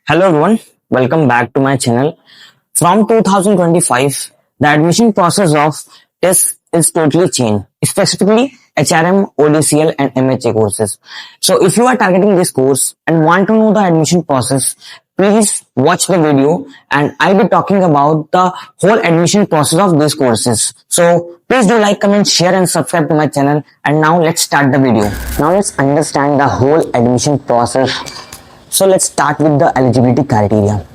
Hello everyone, welcome back to my channel. From 2025, the admission process of TESS is totally changed, specifically HRM, ODCL and MHA courses. So if you are targeting this course and want to know the admission process, please watch the video and I'll be talking about the whole admission process of these courses. So please do like, comment, share and subscribe to my channel. And now let's start the video. Now let's understand the whole admission process. So let's start with the eligibility criteria.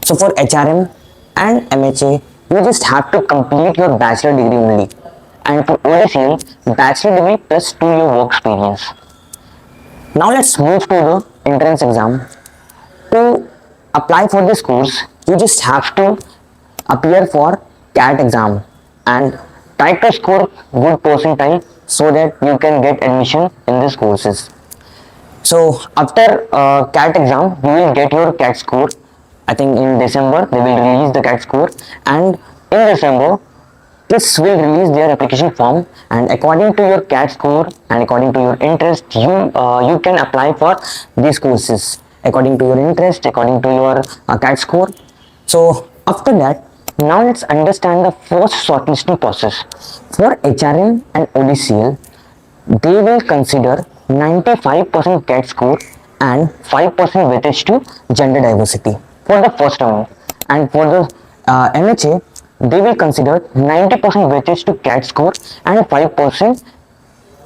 So for HRM and MHA, you just have to complete your bachelor degree only. And for ODCL, bachelor degree plus 2 year work experience. Now let's move to the entrance exam. To apply for this course, you just have to appear for CAT exam and try to score good percentile so that you can get admission in these courses. So after CAT exam, you will get your CAT score. I think in December they will release the CAT score, and in December this will release their application form. And according to your CAT score and according to your interest, you can apply for these courses according to your interest, according to your CAT score. So after that, now let's understand the first shortlisting process. For HRM and ODCL, they will consider 95% CAT score and 5% weightage to gender diversity for the first round. And for the MHA, they will consider 90% weightage to CAT score and 5%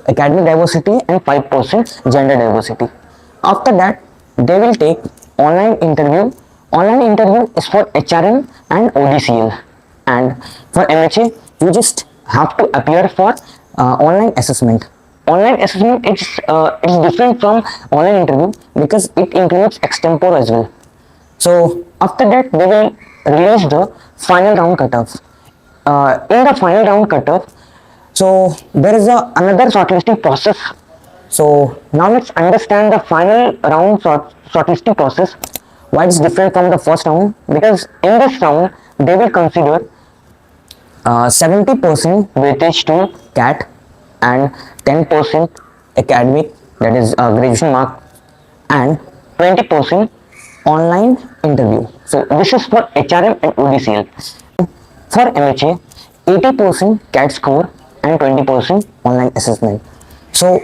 academic diversity and 5% gender diversity. After that, they will take online interview. Online interview is for HRM and ODCL. And for MHA, you just have to appear for online assessment. Online assessment is different from online interview because it includes extempore as well. So after that, they will release the final round cutoff. In the final round cutoff, so there is another shortlisting process. So now let's understand the final round shortlisting process. Why it's different from the first round? Because in this round, they will consider 70% weightage to CAT and 10% academic, that is graduation mark, and 20% online interview. So this is for HRM and ODCL. For MHA, 80% CAT score and 20% online assessment. So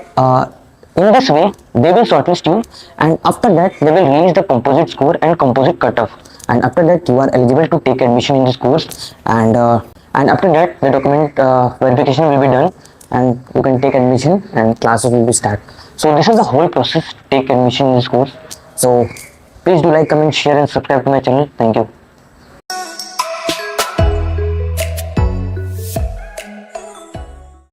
in this way, they will shortlist you, and after that, they will release the composite score and composite cutoff. And after that, you are eligible to take admission in this course. And after that, the document verification will be done, and you can take admission and classes will be start. So this is the whole process to take admission in this course. So please do like, comment, share and subscribe to my channel. Thank you.